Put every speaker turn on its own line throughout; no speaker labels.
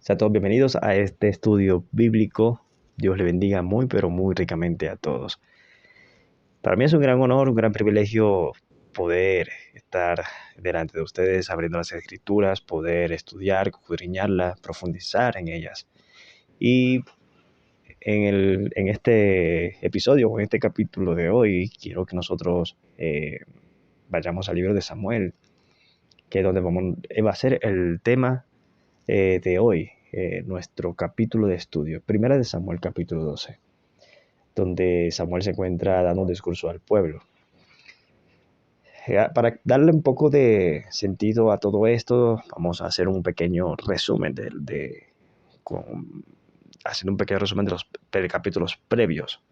Sean todos bienvenidos a este estudio bíblico. Dios le bendiga muy, pero muy ricamente a todos. Para mí es un gran honor, un gran privilegio poder estar delante de ustedes abriendo las escrituras, poder estudiar, escudriñarlas, profundizar en ellas. Y en este episodio, en este capítulo de hoy, quiero que nosotros vayamos al libro de Samuel, que es donde va a ser el tema de hoy, nuestro capítulo de estudio, Primera de Samuel capítulo 12, donde Samuel se encuentra dando un discurso al pueblo. Para darle un poco de sentido a todo esto, vamos a hacer un pequeño resumen haciendo un pequeño resumen de los capítulos previos.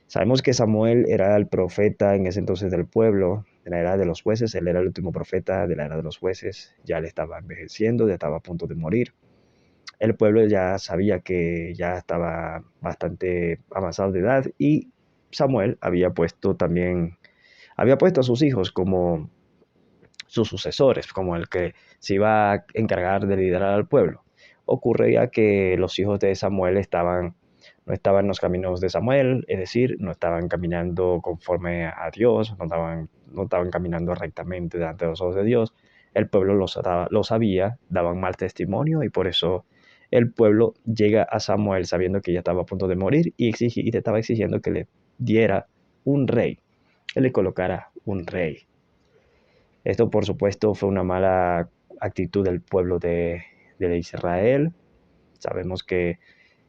Sabemos que Samuel era el profeta en ese entonces del pueblo, de la era de los jueces. Él era el último profeta de la era de los jueces. Ya le estaba envejeciendo, ya estaba a punto de morir. El pueblo ya sabía que ya estaba bastante avanzado de edad y Samuel había puesto a sus hijos como sus sucesores, como el que se iba a encargar de liderar al pueblo. Ocurría que los hijos de Samuel no estaban en los caminos de Samuel, es decir, no estaban caminando conforme a Dios, no estaban caminando rectamente delante de los ojos de Dios. El pueblo lo sabía, daban mal testimonio y por eso el pueblo llega a Samuel sabiendo que ya estaba a punto de morir y le estaba exigiendo que le diera un rey, que le colocara un rey. Esto, por supuesto, fue una mala actitud del pueblo de Israel. Sabemos que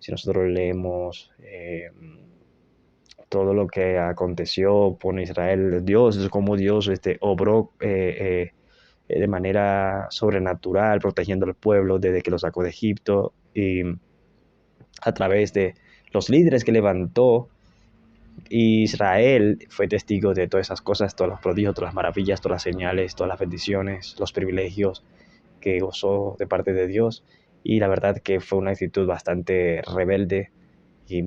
si nosotros leemos todo lo que aconteció con Israel, cómo Dios obró de manera sobrenatural, protegiendo al pueblo desde que lo sacó de Egipto y a través de los líderes que levantó. Israel fue testigo de todas esas cosas, todos los prodigios, todas las maravillas, todas las señales, todas las bendiciones, los privilegios que gozó de parte de Dios. Y la verdad que fue una actitud bastante rebelde y,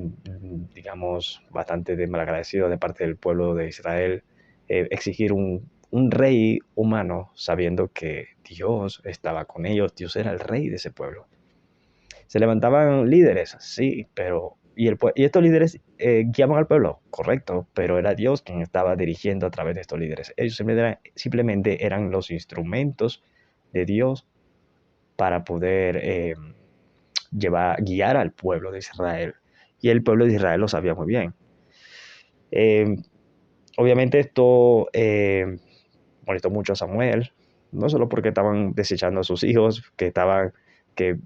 digamos, bastante malagradecido de parte del pueblo de Israel, exigir un rey humano sabiendo que Dios estaba con ellos, Dios era el rey de ese pueblo. Se levantaban líderes, sí, pero y estos líderes guiaban al pueblo, correcto, pero era Dios quien estaba dirigiendo a través de estos líderes. Ellos simplemente eran los instrumentos de Dios para poder guiar al pueblo de Israel. Y el pueblo de Israel lo sabía muy bien. Obviamente esto molestó mucho a Samuel, no solo porque estaban desechando a sus hijos,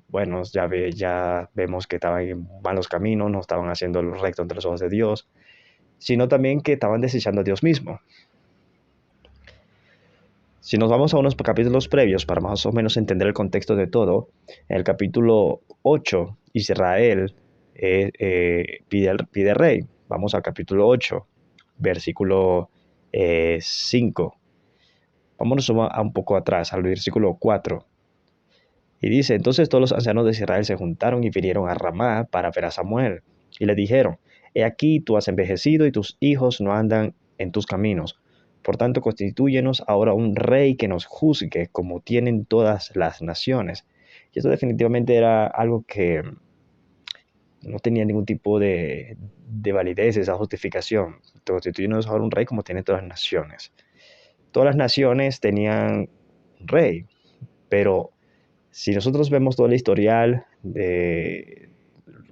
bueno, ya vemos que estaban en malos caminos, no estaban haciendo lo recto ante los ojos de Dios, sino también que estaban desechando a Dios mismo. Si nos vamos a unos capítulos previos para más o menos entender el contexto de todo, en el capítulo 8, Israel pide rey. Vamos al capítulo 8, versículo 5. Vámonos a un poco atrás, al versículo 4. Y dice, entonces todos los ancianos de Israel se juntaron y vinieron a Ramá para ver a Samuel. Y le dijeron, he aquí tú has envejecido y tus hijos no andan en tus caminos. Por tanto, constitúyenos ahora un rey que nos juzgue como tienen todas las naciones. Y esto definitivamente era algo que no tenía ningún tipo de validez, esa justificación. Constitúyenos ahora un rey como tienen todas las naciones. Todas las naciones tenían un rey, pero si nosotros vemos todo el historial de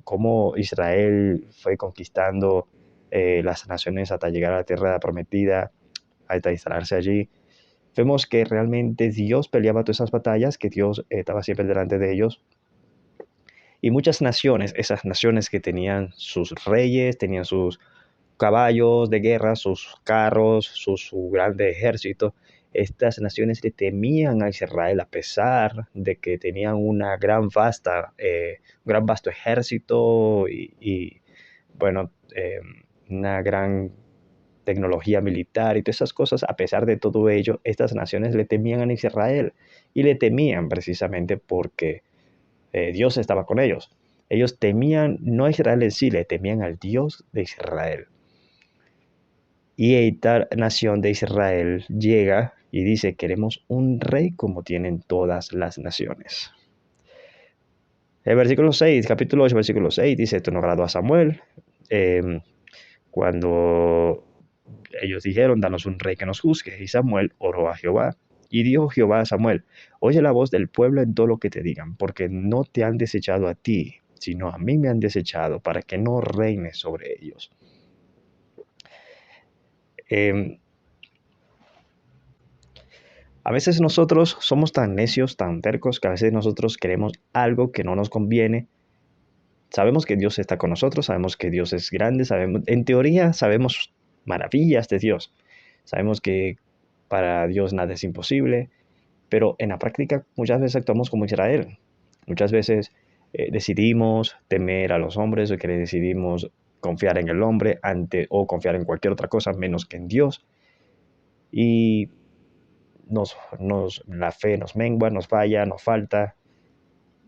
cómo Israel fue conquistando las naciones hasta llegar a la tierra prometida, hasta instalarse allí, vemos que realmente Dios peleaba todas esas batallas, que Dios estaba siempre delante de ellos. Y muchas naciones, esas naciones que tenían sus reyes, tenían sus caballos de guerra, sus carros, su grande ejército, estas naciones le temían a Israel a pesar de que tenían un gran vasto ejército y bueno, una gran tecnología militar y todas esas cosas. A pesar de todo ello, estas naciones le temían a Israel y le temían precisamente porque Dios estaba con ellos. Ellos temían no a Israel en sí, le temían al Dios de Israel. Y esta nación de Israel llega y dice, queremos un rey como tienen todas las naciones. El versículo 6, capítulo 8, versículo 6, dice, esto no agradó a Samuel. Cuando ellos dijeron, danos un rey que nos juzgue. Y Samuel oró a Jehová. Y dijo Jehová a Samuel, oye la voz del pueblo en todo lo que te digan, porque no te han desechado a ti, sino a mí me han desechado, para que no reines sobre ellos. A veces nosotros somos tan necios, tan tercos, que a veces nosotros queremos algo que no nos conviene. Sabemos que Dios está con nosotros, sabemos que Dios es grande, sabemos, en teoría sabemos maravillas de Dios. Sabemos que para Dios nada es imposible, pero en la práctica muchas veces actuamos como Israel. Muchas veces decidimos temer a los hombres o que decidimos confiar en el hombre o confiar en cualquier otra cosa menos que en Dios. Y la fe nos mengua, nos falla, nos falta.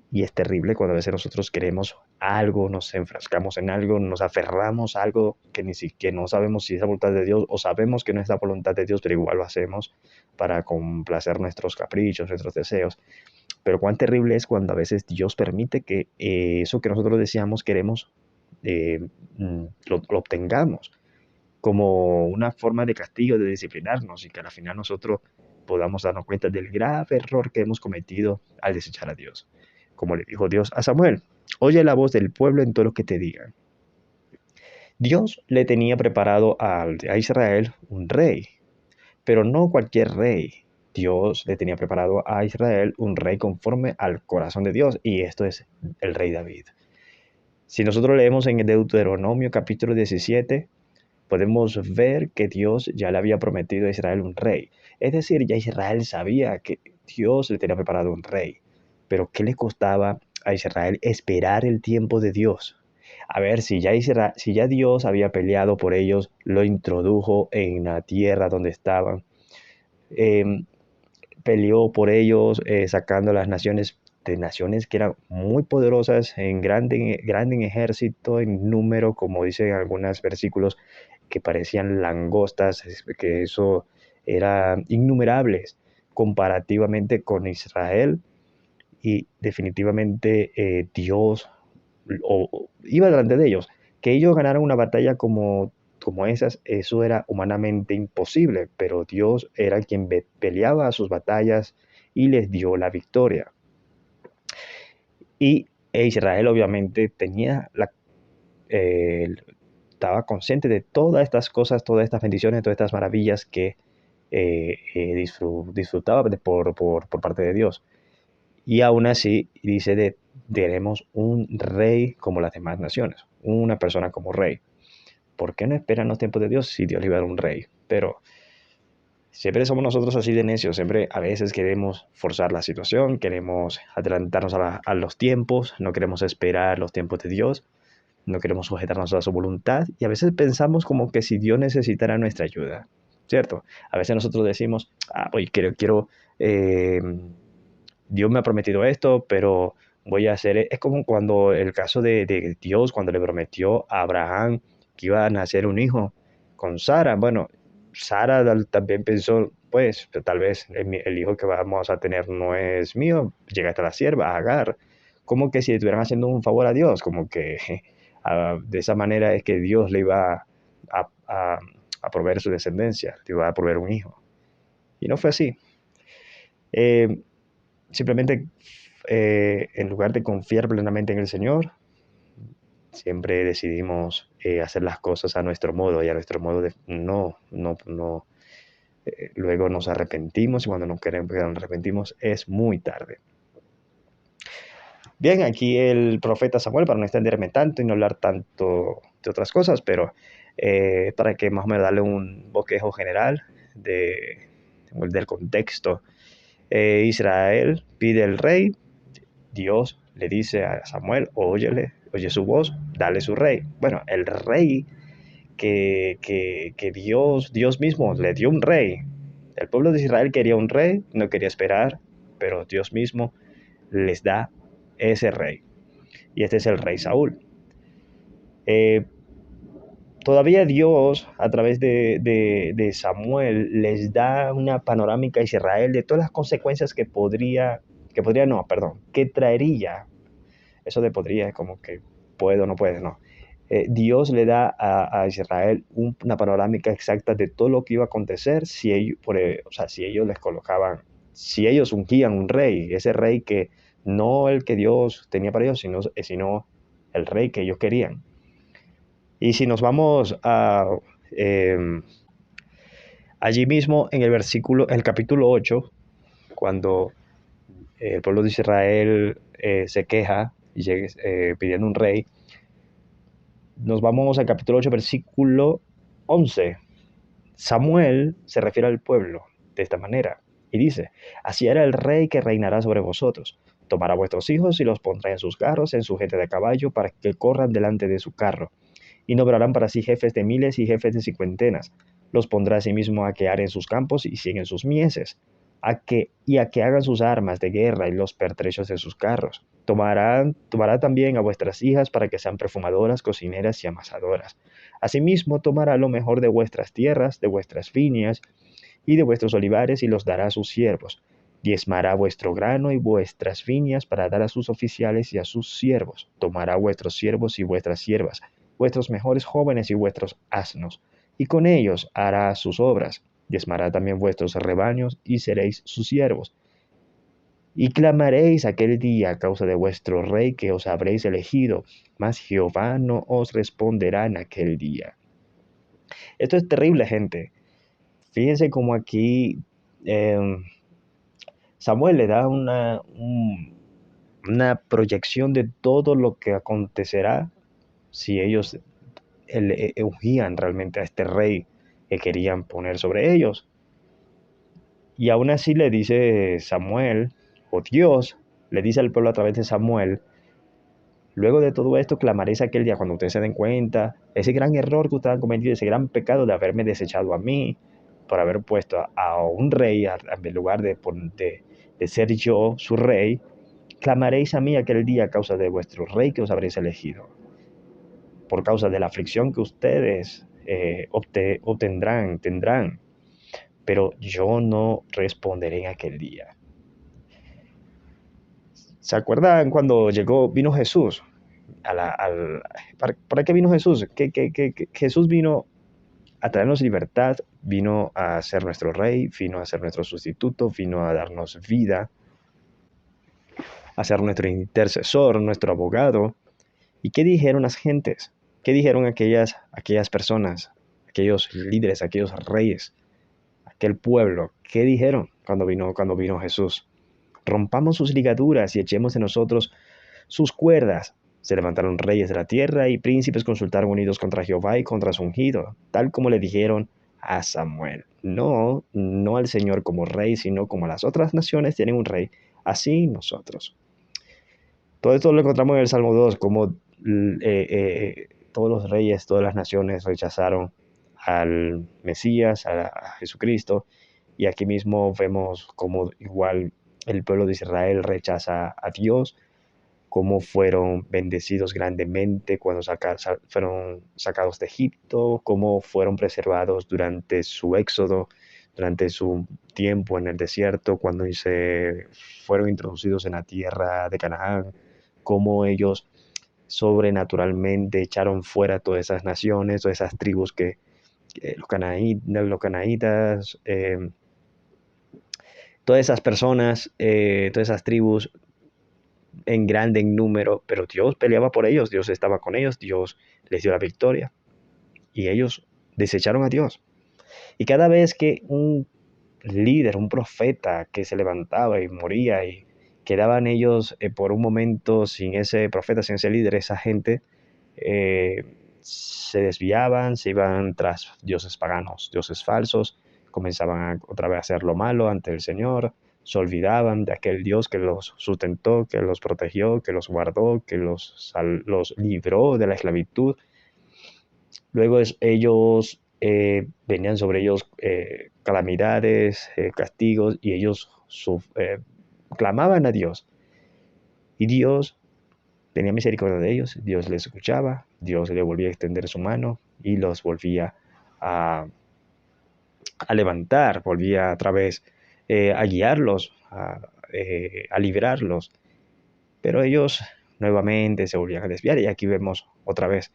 Y es terrible cuando a veces nosotros queremos algo, nos enfrascamos en algo, nos aferramos a algo que ni siquiera no sabemos si es la voluntad de Dios o sabemos que no es la voluntad de Dios, pero igual lo hacemos para complacer nuestros caprichos, nuestros deseos. Pero cuán terrible es cuando a veces Dios permite que eso que nosotros deseamos, queremos, lo obtengamos como una forma de castigo, de disciplinarnos y que al final nosotros podamos darnos cuenta del grave error que hemos cometido al desechar a Dios. Como le dijo Dios a Samuel, oye la voz del pueblo en todo lo que te digan. Dios le tenía preparado a Israel un rey, pero no cualquier rey. Dios le tenía preparado a Israel un rey conforme al corazón de Dios, y esto es el rey David. Si nosotros leemos en Deuteronomio capítulo 17, podemos ver que Dios ya le había prometido a Israel un rey. Es decir, ya Israel sabía que Dios le tenía preparado un rey. Pero ¿qué le costaba a Israel esperar el tiempo de Dios? A ver, si ya Dios había peleado por ellos, lo introdujo en la tierra donde estaban, eh, peleó por ellos, sacando a las naciones de naciones que eran muy poderosas, grande en ejército, en número, como dicen algunos versículos, que parecían langostas, que eso era innumerables comparativamente con Israel, y definitivamente Dios iba delante de ellos. Que ellos ganaran una batalla como esas, eso era humanamente imposible, pero Dios era quien peleaba sus batallas y les dio la victoria. Y Israel obviamente estaba consciente de todas estas cosas, todas estas bendiciones, todas estas maravillas que disfrutaba por parte de Dios. Y aún así dice tenemos un rey como las demás naciones, una persona como rey. ¿Por qué no esperan los tiempos de Dios si Dios le iba a dar un rey? Pero siempre somos nosotros así de necios, siempre a veces queremos forzar la situación, queremos adelantarnos a los tiempos, no queremos esperar los tiempos de Dios, no queremos sujetarnos a su voluntad y a veces pensamos como que si Dios necesitara nuestra ayuda, ¿cierto? A veces nosotros decimos, pues quiero Dios me ha prometido esto, pero voy a hacer, es como cuando el caso de Dios, cuando le prometió a Abraham que iba a nacer un hijo con Sara. Bueno, Sara también pensó, pues tal vez el hijo que vamos a tener no es mío, llega hasta la sierva, Agar, como que si le estuvieran haciendo un favor a Dios, como que de esa manera es que Dios le iba a proveer su descendencia, le iba a proveer un hijo. Y no fue así. Eh, Simplemente, en lugar de confiar plenamente en el Señor, siempre decidimos hacer las cosas a nuestro modo y a nuestro modo no. Luego nos arrepentimos y cuando nos arrepentimos es muy tarde. Bien, aquí el profeta Samuel, para no extenderme tanto y no hablar tanto de otras cosas, pero para que más o menos darle un bosquejo general del contexto. Israel pide el rey, Dios le dice a Samuel, oye su voz, dale su rey. Bueno, el rey que Dios mismo le dio un rey. El pueblo de Israel quería un rey, no quería esperar, pero Dios mismo les da ese rey. Y este es el rey Saúl. Eh, Todavía Dios, a través de Samuel, les da una panorámica a Israel de todas las consecuencias que traería eso de podría, como que puedo, no puedes, no. Dios le da a Israel una panorámica exacta de todo lo que iba a acontecer si ellos, o sea, si ellos les colocaban, si ellos ungían un rey, ese rey que no el que Dios tenía para ellos, sino el rey que ellos querían. Y si nos vamos a eh, allí mismo en el versículo, el capítulo 8, cuando el pueblo de Israel se queja y llega pidiendo un rey, nos vamos al capítulo 8, versículo 11. Samuel se refiere al pueblo de esta manera y dice, así era el rey que reinará sobre vosotros. Tomará vuestros hijos y los pondrá en sus carros, en su gente de caballo, para que corran delante de su carro. Y nombrarán para sí jefes de miles y jefes de cincuentenas. Los pondrá asimismo a que aren sus campos y siguen sus mieses, a que hagan sus armas de guerra y los pertrechos de sus carros. Tomará también a vuestras hijas para que sean perfumadoras, cocineras y amasadoras. Asimismo tomará lo mejor de vuestras tierras, de vuestras viñas y de vuestros olivares y los dará a sus siervos. Diezmará vuestro grano y vuestras viñas para dar a sus oficiales y a sus siervos. Tomará vuestros siervos y vuestras siervas, vuestros mejores jóvenes y vuestros asnos, y con ellos hará sus obras. Diezmará también vuestros rebaños y seréis sus siervos. Y clamaréis aquel día a causa de vuestro rey que os habréis elegido, mas Jehová no os responderá en aquel día. Esto es terrible, gente. Fíjense como aquí eh, Samuel le da una proyección de todo lo que acontecerá si ellos ungían realmente a este rey que querían poner sobre ellos. Y aún así le dice Samuel, o Dios, le dice al pueblo a través de Samuel, luego de todo esto clamaréis aquel día cuando ustedes se den cuenta, ese gran error que ustedes han cometido, ese gran pecado de haberme desechado a mí, por haber puesto a un rey en lugar de ser yo su rey, clamaréis a mí aquel día a causa de vuestro rey que os habréis elegido, por causa de la aflicción que ustedes tendrán, pero yo no responderé en aquel día. ¿Se acuerdan cuando vino Jesús? ¿Para qué vino Jesús? Jesús vino a traernos libertad, vino a ser nuestro rey, vino a ser nuestro sustituto, vino a darnos vida, a ser nuestro intercesor, nuestro abogado. ¿Y qué dijeron las gentes? ¿Qué dijeron aquellas personas, aquellos líderes, aquellos reyes, aquel pueblo? ¿Qué dijeron cuando vino Jesús? Rompamos sus ligaduras y echemos de nosotros sus cuerdas. Se levantaron reyes de la tierra y príncipes consultaron unidos contra Jehová y contra su ungido, tal como le dijeron a Samuel. No, no al Señor como rey, sino como las otras naciones tienen un rey, así nosotros. Todo esto lo encontramos en el Salmo 2, como todos los reyes, todas las naciones rechazaron al Mesías, a Jesucristo, y aquí mismo vemos como igual el pueblo de Israel rechaza a Dios, cómo fueron bendecidos grandemente cuando fueron sacados de Egipto, cómo fueron preservados durante su éxodo, durante su tiempo en el desierto, cuando se fueron introducidos en la tierra de Canaán, cómo ellos sobrenaturalmente echaron fuera todas esas naciones, todas esas tribus que los canaítas, todas esas personas, todas esas tribus en grande en número, pero Dios peleaba por ellos, Dios estaba con ellos, Dios les dio la victoria y ellos desecharon a Dios. Y cada vez que un líder, un profeta que se levantaba y moría y quedaban ellos por un momento sin ese profeta, sin ese líder, esa gente eh, se desviaban, se iban tras dioses paganos, dioses falsos, comenzaban otra vez a hacer lo malo ante el Señor, se olvidaban de aquel Dios que los sustentó, que los protegió, que los guardó, que los libró de la esclavitud. Luego ellos venían sobre ellos calamidades, castigos, y ellos clamaban a Dios. Y Dios tenía misericordia de ellos, Dios les escuchaba, Dios le volvía a extender su mano y los volvía a, a levantar, volvía otra vez a guiarlos, a liberarlos. Pero ellos nuevamente se volvían a desviar. Y aquí vemos otra vez,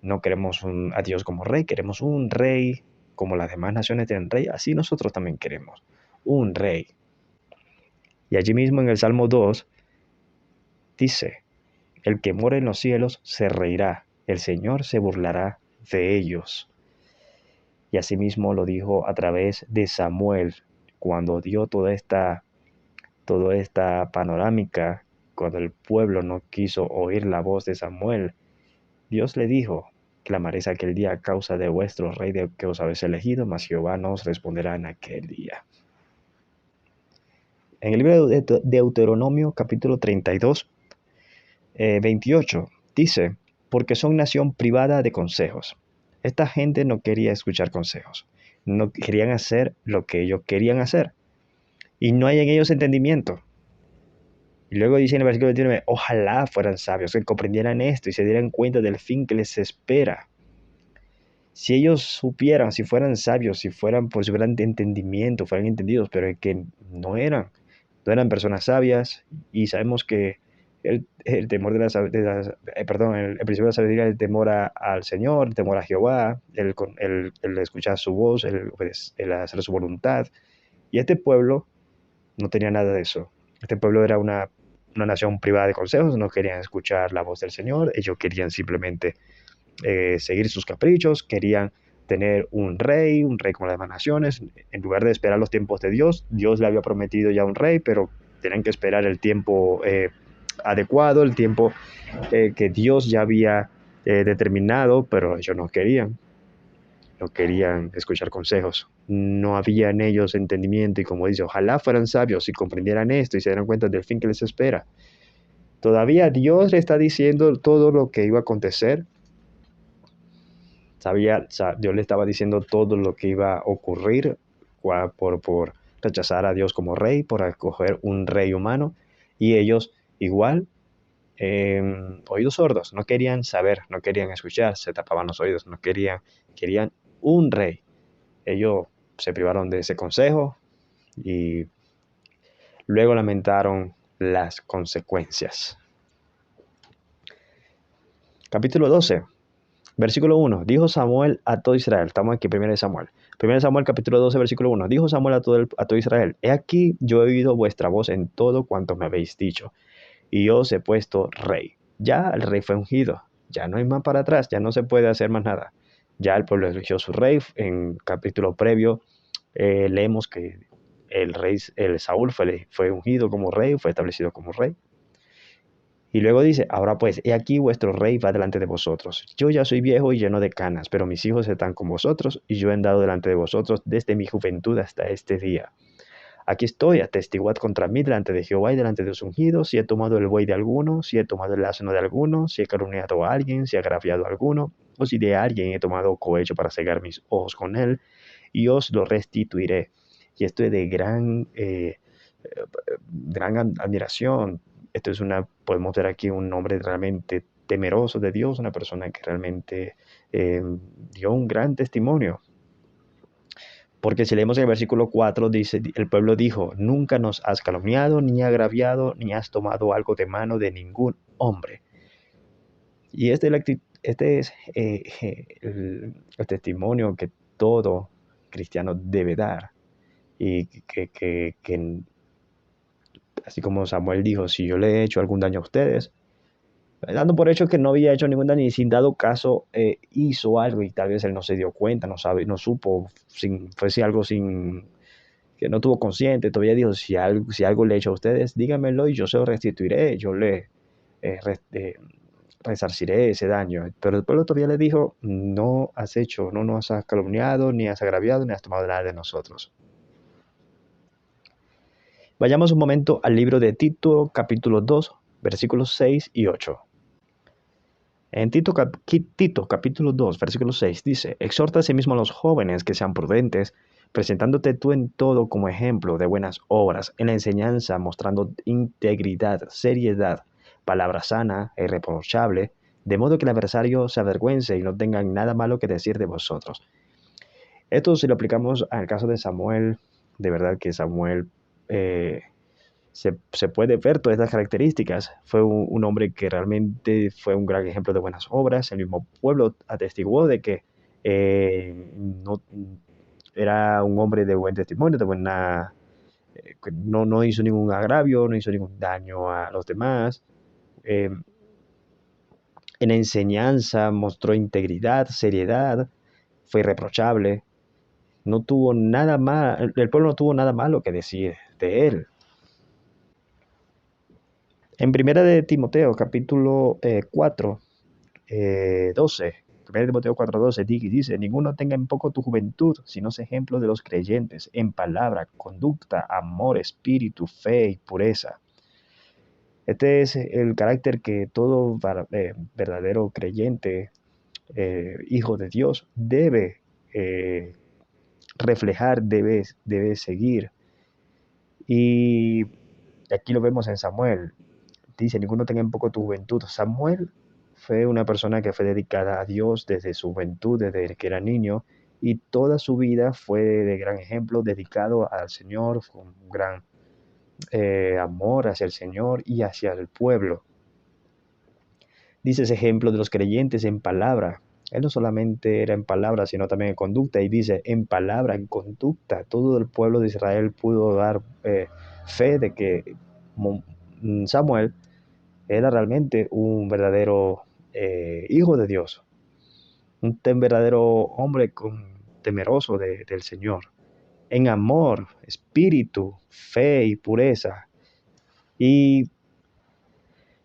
no queremos a Dios como rey, queremos un rey como las demás naciones tienen rey, así nosotros también queremos un rey. Y allí mismo en el Salmo 2 dice, el que mora en los cielos se reirá, el Señor se burlará de ellos. Y asimismo lo dijo a través de Samuel, cuando dio toda esta panorámica, cuando el pueblo no quiso oír la voz de Samuel, Dios le dijo, clamaréis aquel día a causa de vuestro rey que os habéis elegido, mas Jehová no os responderá en aquel día. En el libro de Deuteronomio, capítulo 32, 28, dice, porque son nación privada de consejos. Esta gente no quería escuchar consejos, no querían hacer lo que ellos querían hacer, y no hay en ellos entendimiento. Y luego dice en el versículo 29, ojalá fueran sabios, que comprendieran esto y se dieran cuenta del fin que les espera. Si ellos supieran, si fueran sabios, si fueran de entendimiento, fueran entendidos, pero es que no eran personas sabias, y sabemos que el temor el principio de la sabiduría es el temor al Señor, el temor a Jehová, el escuchar su voz, el hacer su voluntad. Y este pueblo no tenía nada de eso. Este pueblo era una nación privada de consejos, no querían escuchar la voz del Señor, ellos querían simplemente seguir sus caprichos, querían tener un rey como las demás naciones, en lugar de esperar los tiempos de Dios. Dios le había prometido ya un rey, pero tenían que esperar el tiempo adecuado, el tiempo que Dios ya había determinado, pero ellos no querían escuchar consejos. No había en ellos entendimiento, y como dice, ojalá fueran sabios y comprendieran esto y se dieran cuenta del fin que les espera. Todavía Dios le está diciendo todo lo que iba a acontecer. Dios le estaba diciendo todo lo que iba a ocurrir por rechazar a Dios como rey, por escoger un rey humano, y ellos igual, oídos sordos, no querían saber, no querían escuchar, se tapaban los oídos, querían un rey. Ellos se privaron de ese consejo y luego lamentaron las consecuencias. Capítulo 12. Versículo 1. Dijo Samuel a todo Israel. Estamos aquí, 1 Samuel. 1 Samuel, capítulo 12, versículo 1. Dijo Samuel a todo Israel. He aquí, yo he oído vuestra voz en todo cuanto me habéis dicho, y yo os he puesto rey. Ya el rey fue ungido. Ya no hay más para atrás. Ya no se puede hacer más nada. Ya el pueblo eligió su rey. En capítulo previo leemos que el Saúl fue ungido como rey, fue establecido como rey. Y luego dice, ahora pues, he aquí vuestro rey va delante de vosotros. Yo ya soy viejo y lleno de canas, pero mis hijos están con vosotros, y yo he andado delante de vosotros desde mi juventud hasta este día. Aquí estoy, atestiguad contra mí delante de Jehová y delante de los ungidos, si he tomado el buey de alguno, si he tomado el asno de alguno, si he calumniado a alguien, si he agraviado a alguno, o si de alguien he tomado cohecho para cegar mis ojos con él, y os lo restituiré. Y esto es de gran admiración. Esto es podemos ver aquí un hombre realmente temeroso de Dios, una persona que realmente dio un gran testimonio. Porque si leemos en el versículo 4, dice, el pueblo dijo, nunca nos has calumniado, ni agraviado, ni has tomado algo de mano de ningún hombre. Y este es el testimonio que todo cristiano debe dar. Y que así como Samuel dijo, si yo le he hecho algún daño a ustedes, dando por hecho que no había hecho ningún daño, y sin dado caso hizo algo y tal vez él no se dio cuenta, no supo, fue algo que no tuvo consciente, todavía dijo, si algo le he hecho a ustedes, díganmelo y yo se lo restituiré, yo le resarciré ese daño. Pero el pueblo todavía le dijo, no has hecho, no nos has calumniado, ni has agraviado, ni has tomado nada de nosotros. Vayamos un momento al libro de Tito, capítulo 2, versículos 6 y 8. En Tito capítulo 2, versículo 6 dice, exhorta a sí mismo a los jóvenes que sean prudentes, presentándote tú en todo como ejemplo de buenas obras, en la enseñanza mostrando integridad, seriedad, palabra sana e irreprochable, de modo que el adversario se avergüence y no tengan nada malo que decir de vosotros. Esto si lo aplicamos al caso de Samuel, de verdad que Samuel se puede ver todas estas características. Fue un hombre que realmente fue un gran ejemplo de buenas obras. El mismo pueblo atestiguó de que no, era un hombre de buen testimonio, de buena, que no hizo ningún agravio, no hizo ningún daño a los demás. Eh, en enseñanza mostró integridad, seriedad, fue irreprochable. No tuvo nada más, el pueblo no tuvo nada malo que decir de él. En primera de Timoteo, capítulo 4, 12, 1 Timoteo 4:12, dice, ninguno tenga en poco tu juventud, sino es ejemplo de los creyentes, en palabra, conducta, amor, espíritu, fe y pureza. Este es el carácter que todo verdadero creyente, hijo de Dios, debe reflejar, debe seguir. Y aquí lo vemos en Samuel. Dice, ninguno tenga en poco tu juventud. Samuel fue una persona que fue dedicada a Dios desde su juventud, desde que era niño, y toda su vida fue de gran ejemplo, dedicado al Señor, con un gran amor hacia el Señor y hacia el pueblo. Dice ese ejemplo de los creyentes en palabra. Él no solamente era en palabra, sino también en conducta. Y dice, en palabra, en conducta, todo el pueblo de Israel pudo dar fe de que Samuel era realmente un verdadero hijo de Dios, un verdadero hombre temeroso del Señor, en amor, espíritu, fe y pureza. Y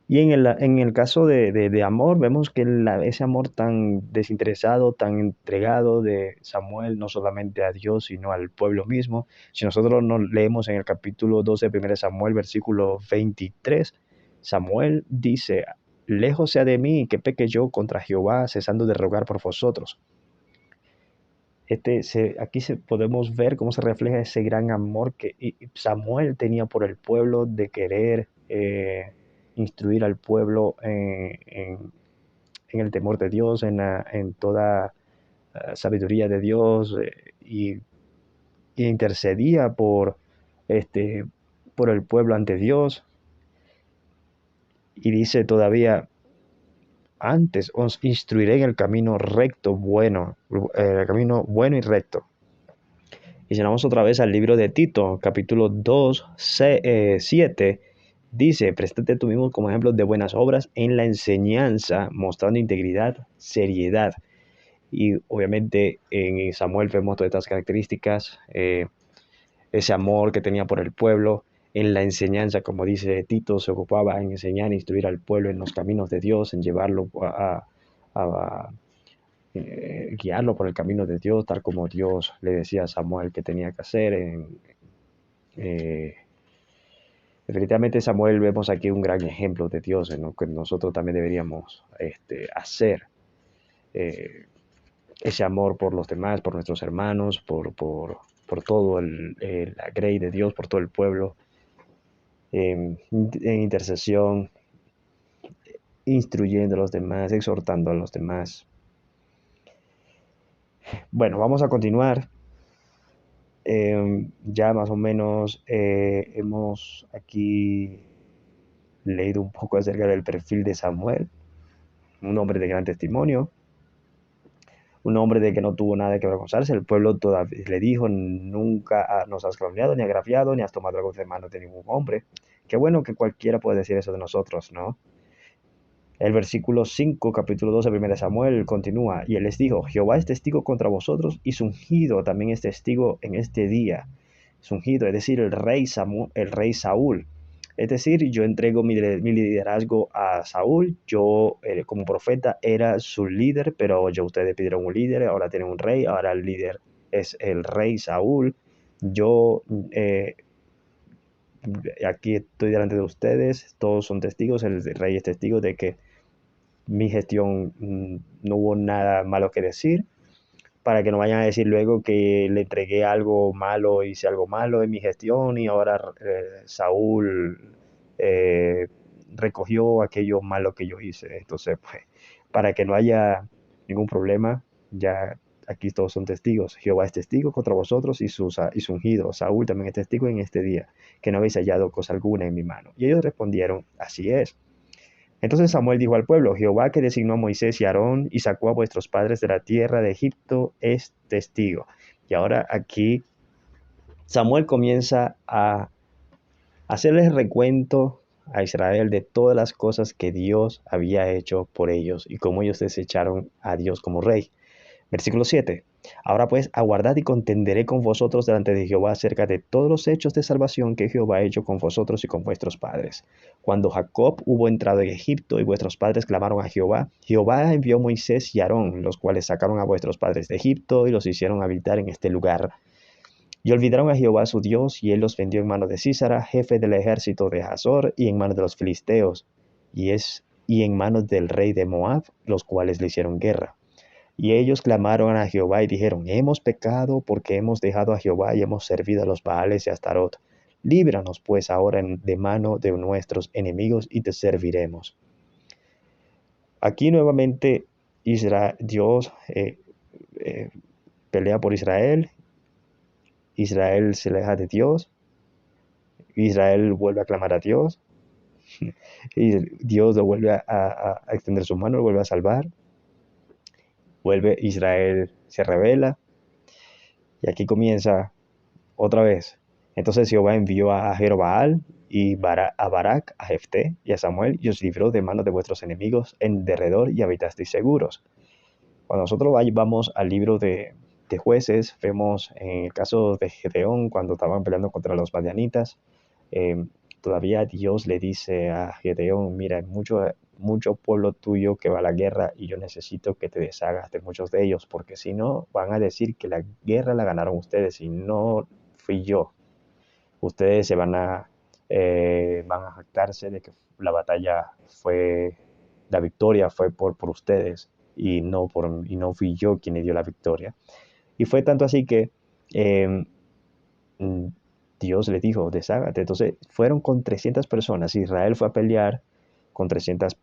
en el caso de amor, vemos que ese amor tan desinteresado, tan entregado de Samuel, no solamente a Dios, sino al pueblo mismo. Si nosotros nos leemos en el capítulo 12 de 1 Samuel, versículo 23, Samuel dice, lejos sea de mí que peque yo contra Jehová, cesando de rogar por vosotros. Aquí podemos ver cómo se refleja ese gran amor que Samuel tenía por el pueblo, de querer instruir al pueblo en el temor de Dios, en toda sabiduría de Dios, y intercedía por el pueblo ante Dios. Y dice todavía, antes os instruiré en el camino recto, bueno, el camino bueno y recto. Y si vamos otra vez al libro de Tito, capítulo 2, 7, dice, préstate tú mismo como ejemplo de buenas obras en la enseñanza, mostrando integridad, seriedad. Y obviamente en Samuel vemos todas estas características, ese amor que tenía por el pueblo. En la enseñanza, como dice Tito, se ocupaba en enseñar e instruir al pueblo en los caminos de Dios, en llevarlo a guiarlo por el camino de Dios, tal como Dios le decía a Samuel que tenía que hacer. Eh, Definitivamente Samuel vemos aquí un gran ejemplo de Dios en lo que nosotros también deberíamos hacer. Eh, Ese amor por los demás, por nuestros hermanos, por todo la grey de Dios, por todo el pueblo, en intercesión, instruyendo a los demás, exhortando a los demás. Bueno, vamos a continuar. Ya más o menos hemos aquí leído un poco acerca del perfil de Samuel, un hombre de gran testimonio, un hombre de que no tuvo nada que avergonzarse. El pueblo todavía le dijo, nunca nos has calumniado, ni agraviado, ni has tomado algo de manos de ningún hombre. Qué bueno que cualquiera puede decir eso de nosotros, ¿no? El versículo 5, capítulo 12, 1 Samuel, continúa, y él les dijo, Jehová es testigo contra vosotros, y su ungido también es testigo en este día. Su ungido, es decir, el rey Saúl. Es decir, yo entrego mi liderazgo a Saúl. Yo, como profeta, era su líder, pero ya ustedes pidieron un líder, ahora tienen un rey, ahora el líder es el rey Saúl. Yo aquí estoy delante de ustedes, todos son testigos, el rey es testigo de que mi gestión no hubo nada malo que decir, para que no vayan a decir luego que le entregué algo malo, hice algo malo en mi gestión y ahora Saúl eh, recogió aquello malo que yo hice. Entonces, pues, para que no haya ningún problema, ya aquí todos son testigos. Jehová es testigo contra vosotros y su ungido. Saúl también es testigo en este día, que no habéis hallado cosa alguna en mi mano. Y ellos respondieron, así es. Entonces Samuel dijo al pueblo, Jehová que designó a Moisés y a Aarón y sacó a vuestros padres de la tierra de Egipto es testigo. Y ahora aquí Samuel comienza a hacerles recuento a Israel de todas las cosas que Dios había hecho por ellos y cómo ellos desecharon a Dios como rey. Versículo 7. Ahora pues, aguardad y contenderé con vosotros delante de Jehová acerca de todos los hechos de salvación que Jehová ha hecho con vosotros y con vuestros padres. Cuando Jacob hubo entrado en Egipto y vuestros padres clamaron a Jehová, Jehová envió a Moisés y a Aarón, los cuales sacaron a vuestros padres de Egipto y los hicieron habitar en este lugar. Y olvidaron a Jehová su Dios, y él los vendió en mano de Sísara, jefe del ejército de Hazor, y en manos de los filisteos, y en manos del rey de Moab, los cuales le hicieron guerra. Y ellos clamaron a Jehová y dijeron, hemos pecado porque hemos dejado a Jehová y hemos servido a los Baales y a Astarot. Líbranos pues ahora de mano de nuestros enemigos y te serviremos. Aquí nuevamente Dios pelea por Israel. Israel se aleja de Dios. Israel vuelve a clamar a Dios. Y Dios lo vuelve a extender su mano, lo vuelve a salvar. Vuelve Israel, se rebela. Y aquí comienza otra vez. Entonces Jehová envió a Jerobaal y a Barak, a Jefté y a Samuel, y os libró de manos de vuestros enemigos en derredor y habitasteis seguros. Cuando nosotros vamos al libro de Jueces, vemos en el caso de Gedeón, cuando estaban peleando contra los madianitas, todavía Dios le dice a Gedeón, mira, hay mucho pueblo tuyo que va a la guerra y yo necesito que te deshagas de muchos de ellos, porque si no, van a decir que la guerra la ganaron ustedes y no fui yo. Ustedes se van a jactarse de que la victoria fue por ustedes y no fui yo quien le dio la victoria. Y fue tanto así que Dios le dijo, deshágate. Entonces fueron con 300 personas. Israel fue a pelear con 300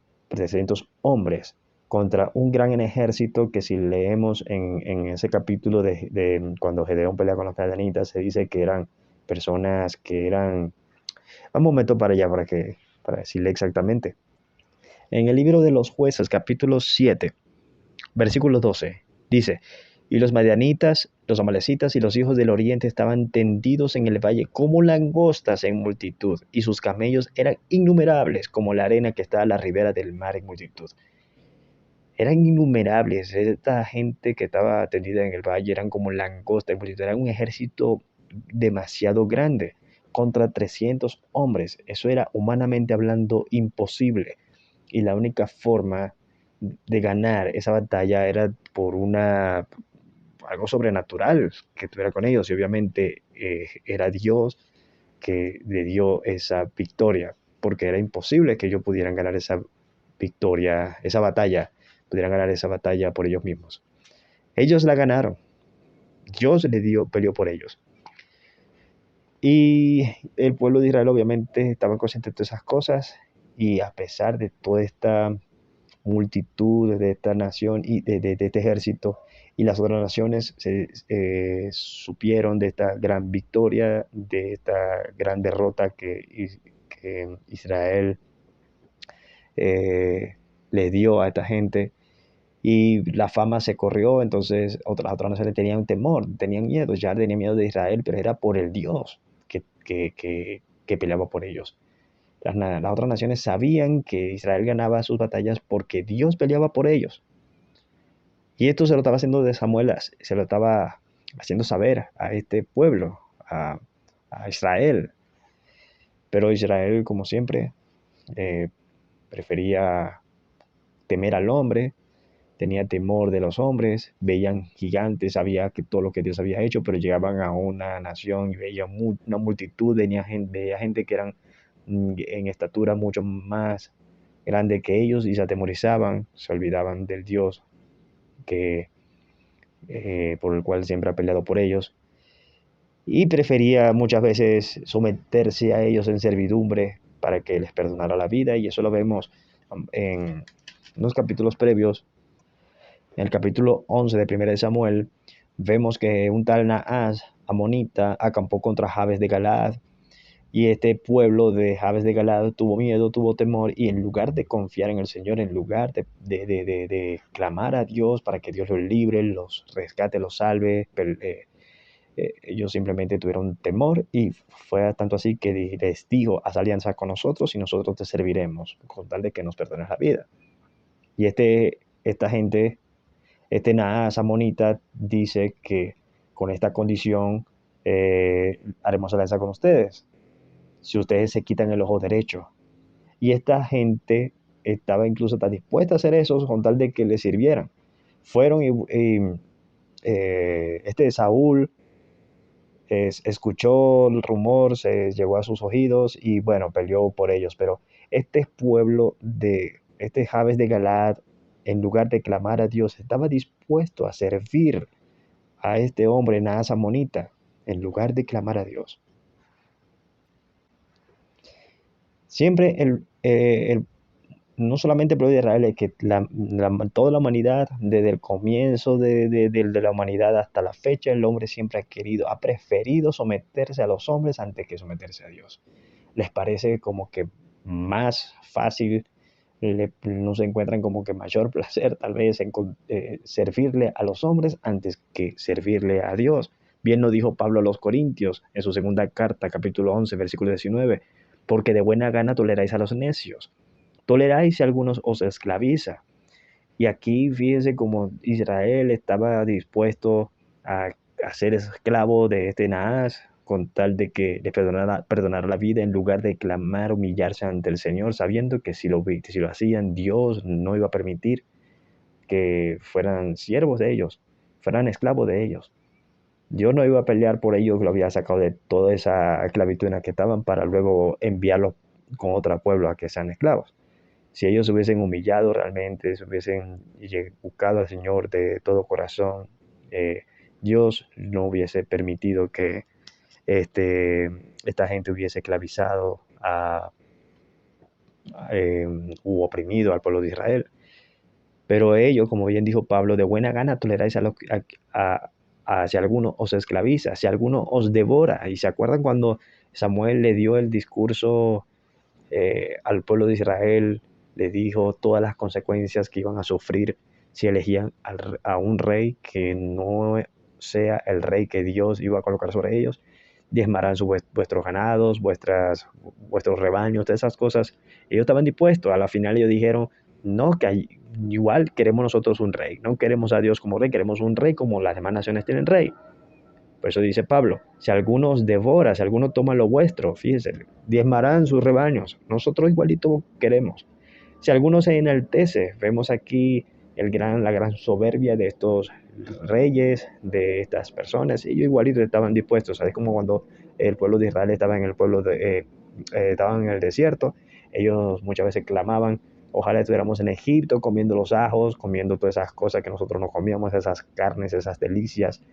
hombres contra un gran ejército que si leemos en ese capítulo de cuando Gedeón pelea con los madianitas, se dice que eran personas que eran... Un momento para allá para decirle exactamente. En el libro de los Jueces, capítulo 7, versículo 12, dice, y los madianitas, los amalecitas y los hijos del oriente estaban tendidos en el valle como langostas en multitud, y sus camellos eran innumerables como la arena que está a la ribera del mar en multitud. Eran innumerables, esta gente que estaba tendida en el valle eran como langostas en multitud, era un ejército demasiado grande contra 300 hombres. Eso era humanamente hablando imposible, y la única forma de ganar esa batalla era por algo sobrenatural que estuviera con ellos, y obviamente era Dios que le dio esa victoria, porque era imposible que ellos pudieran ganar esa victoria, pudieran ganar esa batalla por ellos mismos. Ellos la ganaron, Dios peleó por ellos. Y el pueblo de Israel obviamente estaba consciente de todas esas cosas, y a pesar de toda esta multitud de esta nación y de este ejército, y las otras naciones supieron de esta gran victoria, de esta gran derrota que Israel le dio a esta gente, y la fama se corrió. Entonces otras naciones tenían temor, tenían miedo, ya tenían miedo de Israel, pero era por el Dios que peleaba por ellos. Las otras naciones sabían que Israel ganaba sus batallas porque Dios peleaba por ellos. Y esto se lo estaba haciendo de Samuel, se lo estaba haciendo saber a este pueblo, a Israel. Pero Israel, como siempre, prefería temer al hombre, tenía temor de los hombres, veían gigantes, sabía que todo lo que Dios había hecho, pero llegaban a una nación y veían una multitud, veía gente que eran en estatura mucho más grande que ellos, y se atemorizaban, se olvidaban del Dios por el cual siempre ha peleado por ellos, y prefería muchas veces someterse a ellos en servidumbre para que les perdonara la vida. Y eso lo vemos en unos capítulos previos, en el capítulo 11 de 1 de Samuel, vemos que un tal Naas, amonita, acampó contra Jabes de Galaad, y este pueblo de Jabes de Galaad tuvo miedo, tuvo temor, y en lugar de confiar en el Señor, en lugar de clamar a Dios para que Dios los libre, los rescate, los salve, ellos simplemente tuvieron temor, y fue tanto así que les dijo: haz alianza con nosotros y nosotros te serviremos, con tal de que nos perdones la vida. Y esta gente, Naas amonita, dice que con esta condición haremos alianza con ustedes, si ustedes se quitan el ojo derecho. Y esta gente estaba incluso tan dispuesta a hacer eso con tal de que le sirvieran. Fueron Saúl escuchó el rumor, se llegó a sus oídos y bueno, peleó por ellos. Pero este pueblo de Jabes de Galaad, en lugar de clamar a Dios, estaba dispuesto a servir a este hombre Naas amonita, en lugar de clamar a Dios. Siempre no solamente el pueblo de Israel, es que toda la humanidad, desde el comienzo de la humanidad hasta la fecha, el hombre siempre ha preferido someterse a los hombres antes que someterse a Dios. Les parece como que más fácil, no se encuentran como que mayor placer tal vez en servirle a los hombres antes que servirle a Dios. Bien lo dijo Pablo a los Corintios en su segunda carta, capítulo 11, versículo 19, porque de buena gana toleráis a los necios. Toleráis si algunos os esclaviza. Y aquí fíjense como Israel estaba dispuesto a ser esclavo de este Naas con tal de que le perdonara la vida, en lugar de clamar, humillarse ante el Señor, sabiendo que si lo hacían, Dios no iba a permitir que fueran siervos de ellos, fueran esclavos de ellos. Dios no iba a pelear por ellos, lo había sacado de toda esa esclavitud en la que estaban para luego enviarlos con otro pueblo a que sean esclavos. Si ellos se hubiesen humillado realmente, se hubiesen buscado al Señor de todo corazón, Dios no hubiese permitido que esta gente hubiese esclavizado u oprimido al pueblo de Israel. Pero ellos, como bien dijo Pablo, de buena gana toleráis si alguno os esclaviza, si alguno os devora. Y se acuerdan cuando Samuel le dio el discurso al pueblo de Israel, le dijo todas las consecuencias que iban a sufrir si elegían a un rey que no sea el rey que Dios iba a colocar sobre ellos. Diezmarán vuestros ganados, vuestros rebaños, todas esas cosas. Ellos estaban dispuestos. A la final ellos dijeron: no, igual queremos nosotros un rey. No queremos a Dios como rey, queremos un rey como las demás naciones tienen rey. Por eso dice Pablo: si alguno os devora, si alguno toma lo vuestro, fíjense, diezmarán sus rebaños. Nosotros igualito queremos. Si alguno se enaltece, vemos aquí la gran soberbia de estos reyes, de estas personas. Ellos igualito estaban dispuestos. ¿Sabes? Como cuando el pueblo de Israel estaba en estaban en el desierto, ellos muchas veces clamaban: ojalá estuviéramos en Egipto comiendo los ajos, comiendo todas esas cosas que nosotros no comíamos, esas carnes, esas delicias.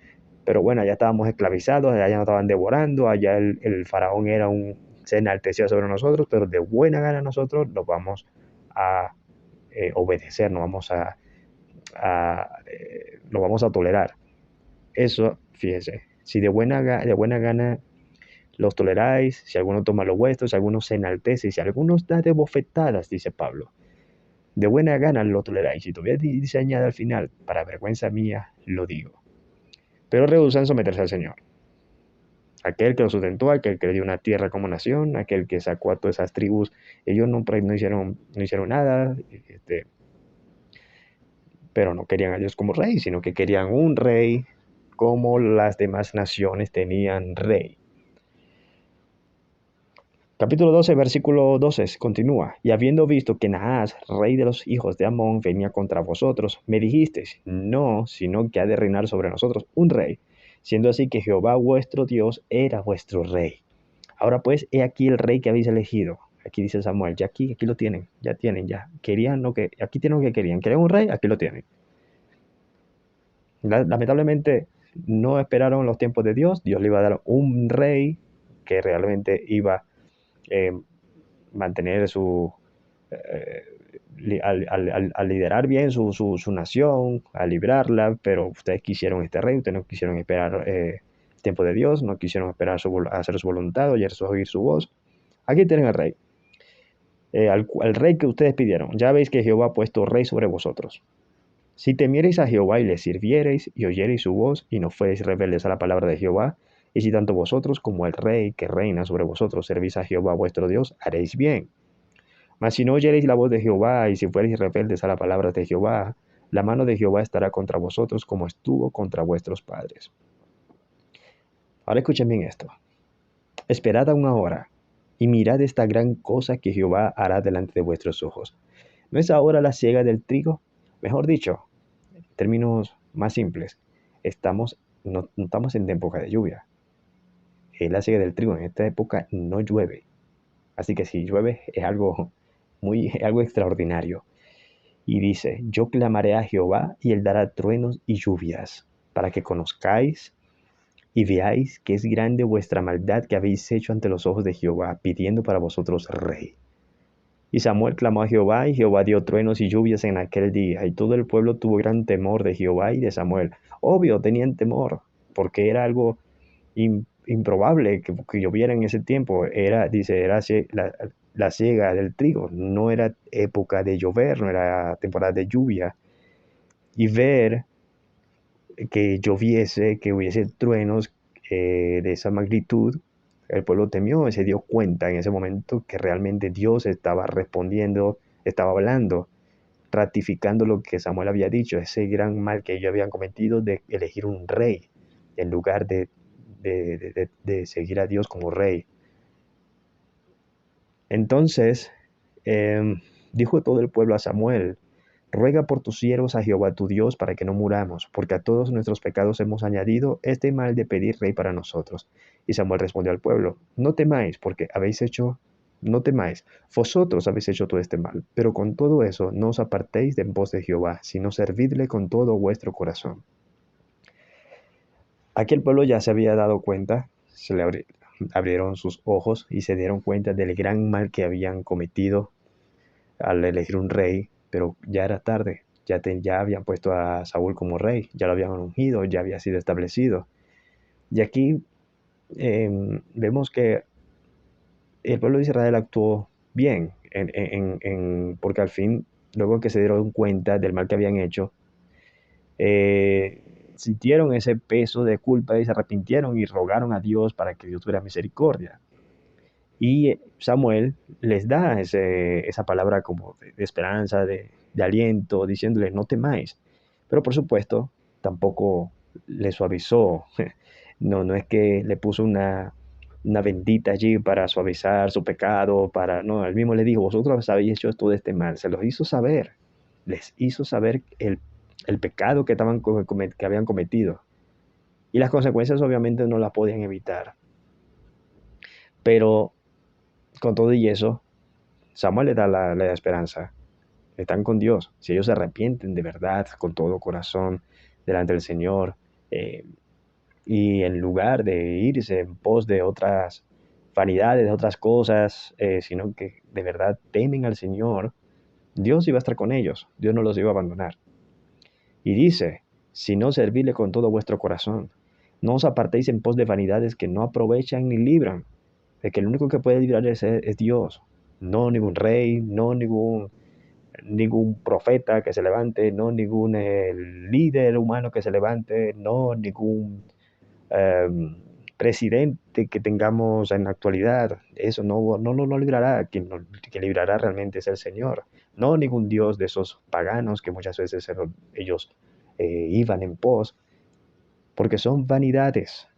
Pero bueno, allá estábamos esclavizados, allá nos estaban devorando, allá el faraón se enaltecía sobre nosotros, pero de buena gana nosotros nos vamos a obedecer, nos vamos a tolerar. Eso, fíjese, si de buena gana los toleráis, si alguno toma lo vuestro, si alguno se enaltece, si alguno da de bofetadas, dice Pablo, de buena gana lo toleráis. Y todavía dice, añade al final: para vergüenza mía lo digo. Pero rehusan someterse al Señor. Aquel que lo sustentó, aquel que le dio una tierra como nación, aquel que sacó a todas esas tribus, ellos no hicieron nada, pero no querían a Dios como rey, sino que querían un rey como las demás naciones tenían rey. Capítulo 12, versículo 12, continúa: y habiendo visto que Naas, rey de los hijos de Amón, venía contra vosotros, me dijisteis: no, sino que ha de reinar sobre nosotros un rey, siendo así que Jehová vuestro Dios era vuestro rey. Ahora pues, he aquí el rey que habéis elegido. Aquí dice Samuel: ya aquí lo tienen, ya tienen, ya. Querían lo que, aquí tienen lo que querían. ¿Querían un rey? Aquí lo tienen. Lamentablemente no esperaron los tiempos de Dios. Dios le iba a dar un rey que realmente iba a mantener a liderar bien su nación, a librarla, pero ustedes quisieron este rey, ustedes no quisieron esperar el tiempo de Dios, no quisieron esperar a hacer su voluntad, oír su voz. Aquí tienen al rey, al rey que ustedes pidieron. Ya veis que Jehová ha puesto rey sobre vosotros. Si temiereis a Jehová y le sirviereis y oyereis su voz y no fuereis rebeldes a la palabra de Jehová, y si tanto vosotros como el rey que reina sobre vosotros servís a Jehová vuestro Dios, haréis bien. Mas si no oyereis la voz de Jehová y si fuereis rebeldes a la palabra de Jehová, la mano de Jehová estará contra vosotros como estuvo contra vuestros padres. Ahora escuchen bien esto. Esperad aún ahora y mirad esta gran cosa que Jehová hará delante de vuestros ojos. ¿No es ahora la siega del trigo? Mejor dicho, en términos más simples, no estamos en época de lluvia. Es la siega del trigo. En esta época no llueve. Así que si llueve es algo extraordinario. Y dice, yo clamaré a Jehová y él dará truenos y lluvias, para que conozcáis y veáis que es grande vuestra maldad que habéis hecho ante los ojos de Jehová, pidiendo para vosotros rey. Y Samuel clamó a Jehová, y Jehová dio truenos y lluvias en aquel día, y todo el pueblo tuvo gran temor de Jehová y de Samuel. Obvio, tenían temor, porque era algo improbable que lloviera en ese tiempo. Era la siega del trigo, no era época de llover, no era temporada de lluvia. Y ver que lloviese, que hubiese truenos de esa magnitud, el pueblo temió y se dio cuenta en ese momento que realmente Dios estaba respondiendo, estaba hablando, ratificando lo que Samuel había dicho, ese gran mal que ellos habían cometido de elegir un rey en lugar de seguir a Dios como rey. Entonces dijo todo el pueblo a Samuel, ruega por tus siervos a Jehová tu Dios para que no muramos, porque a todos nuestros pecados hemos añadido este mal de pedir rey para nosotros. Y Samuel respondió al pueblo, no temáis, no temáis, vosotros habéis hecho todo este mal, pero con todo eso no os apartéis de en pos de Jehová, sino servidle con todo vuestro corazón. Aquí el pueblo ya se había dado cuenta, abrieron sus ojos y se dieron cuenta del gran mal que habían cometido al elegir un rey, pero ya era tarde, ya habían puesto a Saúl como rey, ya lo habían ungido, ya había sido establecido. Y aquí vemos que el pueblo de Israel actuó bien, porque al fin, luego que se dieron cuenta del mal que habían hecho, sintieron ese peso de culpa y se arrepintieron y rogaron a Dios para que Dios tuviera misericordia. Y Samuel les da esa palabra como de esperanza, de aliento, diciéndoles, no temáis. Pero por supuesto, tampoco le suavizó. No es que le puso una bendita allí para suavizar su pecado, no, él mismo le dijo, vosotros habéis hecho todo este mal. Se los hizo saber, les hizo saber el pecado que habían cometido. Y las consecuencias obviamente no las podían evitar. Pero con todo y eso, Samuel le da la esperanza. Están con Dios. Si ellos se arrepienten de verdad, con todo corazón, delante del Señor, y en lugar de irse en pos de otras vanidades, de otras cosas, sino que de verdad temen al Señor, Dios iba a estar con ellos. Dios no los iba a abandonar. Y dice, si no servirle con todo vuestro corazón, no os apartéis en pos de vanidades que no aprovechan ni libran, de que el único que puede librar es Dios, no ningún rey, no ningún profeta que se levante, no ningún líder humano que se levante, no ningún presidente que tengamos en la actualidad. Eso no librará. Quien librará realmente es el Señor, no ningún Dios de esos paganos que muchas veces ellos iban en pos, porque son vanidades.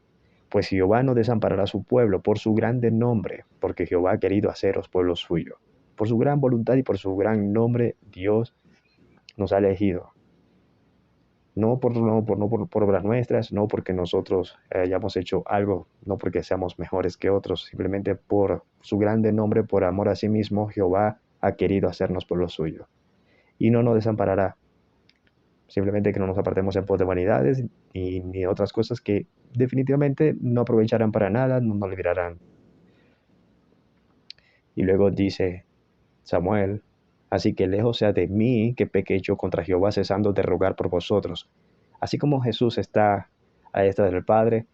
Pues Jehová no desamparará a su pueblo por su grande nombre, porque Jehová ha querido haceros pueblo suyo. Por su gran voluntad y por su gran nombre, Dios nos ha elegido. No por obras nuestras, no porque nosotros hayamos hecho algo, no porque seamos mejores que otros, simplemente por su grande nombre, por amor a sí mismo, Jehová ha querido hacernos pueblo suyo. Y no nos desamparará. Simplemente que no nos apartemos en pos de vanidades ni otras cosas que definitivamente no aprovecharán para nada, no nos librarán. Y luego dice Samuel, Así que lejos sea de mí que peque yo contra Jehová, cesando de rogar por vosotros. Así como Jesús está a la diestra del Padre,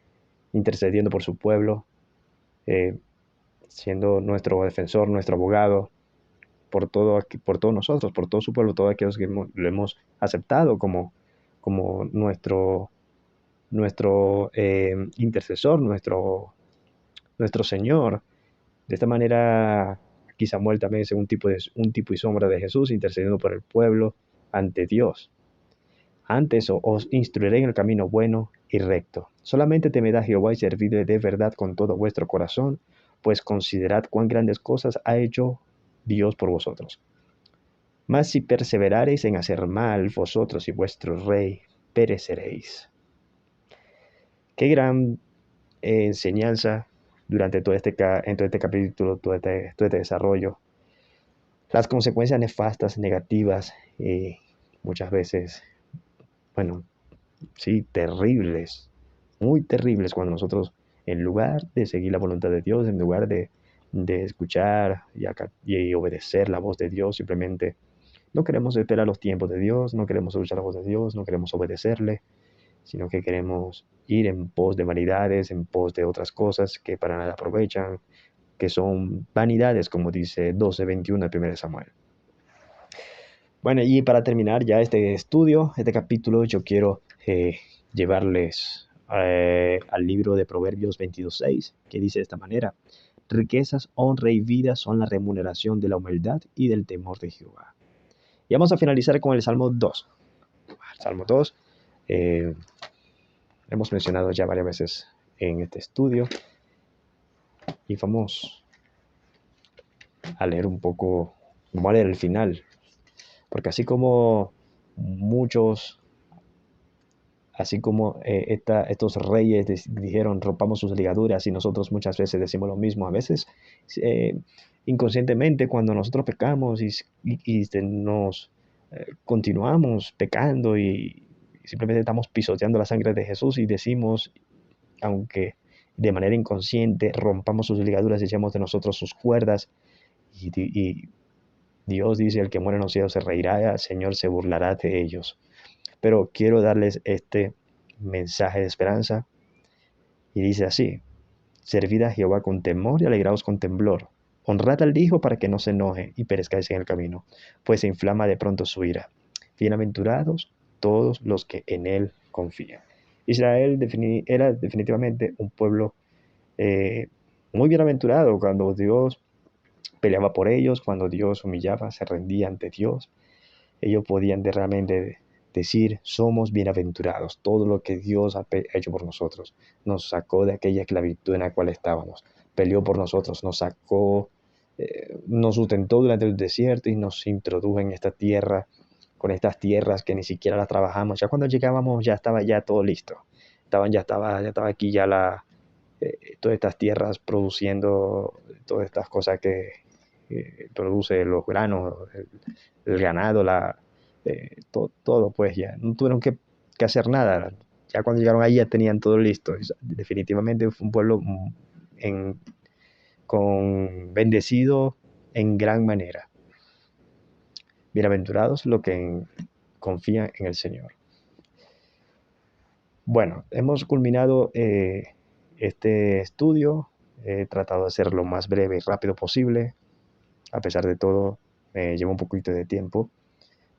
intercediendo por su pueblo, eh, siendo nuestro defensor, nuestro abogado, por todos nosotros, por todo su pueblo, todos aquellos que lo hemos aceptado como nuestro intercesor, nuestro Señor. De esta manera, aquí Samuel también es un tipo y sombra de Jesús, intercediendo por el pueblo ante Dios. Antes os instruiré en el camino bueno y recto. Solamente temed a Jehová y servidle de verdad con todo vuestro corazón, pues considerad cuán grandes cosas ha hecho Dios por vosotros. Mas si perseverareis en hacer mal, vosotros y vuestro rey pereceréis. Qué gran enseñanza durante en todo este capítulo, todo este desarrollo. Las consecuencias nefastas, negativas, muchas veces, bueno, sí, terribles, muy terribles cuando nosotros, en lugar de seguir la voluntad de Dios, en lugar de escuchar y obedecer la voz de Dios, simplemente no queremos esperar los tiempos de Dios, no queremos escuchar la voz de Dios, no queremos obedecerle, sino que queremos ir en pos de vanidades, en pos de otras cosas que para nada aprovechan, que son vanidades, como dice 12:21 de 1 Samuel. Bueno, y para terminar ya este estudio, este capítulo, yo quiero llevarles al libro de Proverbios 22:6, que dice de esta manera: riquezas, honra y vida son la remuneración de la humildad y del temor de Jehová. Y vamos a finalizar con el Salmo 2. El Salmo 2, hemos mencionado ya varias veces en este estudio, y vamos a leer un poco, vamos a leer el final, porque así como estos reyes dijeron rompamos sus ligaduras, y nosotros muchas veces decimos lo mismo, a veces eh, inconscientemente cuando nosotros pecamos y nos continuamos pecando y simplemente estamos pisoteando la sangre de Jesús y decimos, aunque de manera inconsciente, rompamos sus ligaduras y echemos de nosotros sus cuerdas, y Dios dice: el que muere en los cielos se reirá, el Señor se burlará de ellos. Pero quiero darles este mensaje de esperanza, y dice así: servid a Jehová con temor y alegraos con temblor. Honrad al Hijo para que no se enoje y perezcáis en el camino, pues se inflama de pronto su ira. Bienaventurados todos los que en él confían. Israel era definitivamente un pueblo eh, muy bienaventurado cuando Dios peleaba por ellos, cuando Dios humillaba, se rendía ante Dios. Ellos podían realmente decir: somos bienaventurados, todo lo que Dios ha hecho por nosotros. Nos sacó de aquella esclavitud en la cual estábamos, peleó por nosotros, nos sacó, nos sustentó durante el desierto y nos introdujo en esta tierra, con estas tierras que ni siquiera las trabajamos. Ya cuando llegábamos ya estaba ya todo listo. Ya estaba aquí ya todas estas tierras produciendo todas estas cosas que produce los granos, el ganado, todo, pues ya no tuvieron que hacer nada. Ya cuando llegaron ahí ya tenían todo listo. Definitivamente fue un pueblo con bendecido en gran manera. Bienaventurados los que confían en el Señor. Bueno, hemos culminado este estudio. He tratado de hacerlo lo más breve y rápido posible. A pesar de todo, me lleva un poquito de tiempo,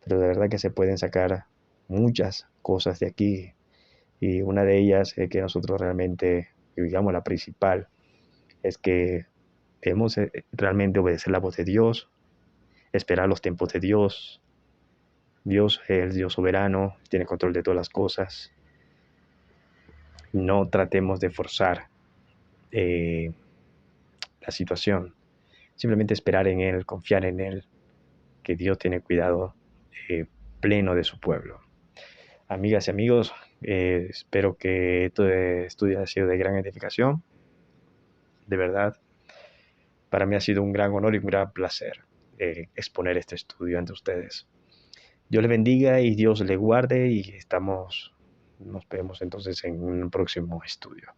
pero de verdad que se pueden sacar muchas cosas de aquí, y una de ellas es que nosotros realmente, digamos la principal, es que debemos realmente obedecer la voz de Dios, esperar los tiempos de Dios. Dios es el Dios soberano, tiene control de todas las cosas. No tratemos de forzar la situación, simplemente esperar en Él, confiar en Él, que Dios tiene cuidado pleno de su pueblo. Amigas y amigos, espero que este estudio haya sido de gran edificación. De verdad, para mí ha sido un gran honor y un gran placer exponer este estudio ante ustedes. Dios les bendiga y Dios les guarde, y nos vemos entonces en un próximo estudio.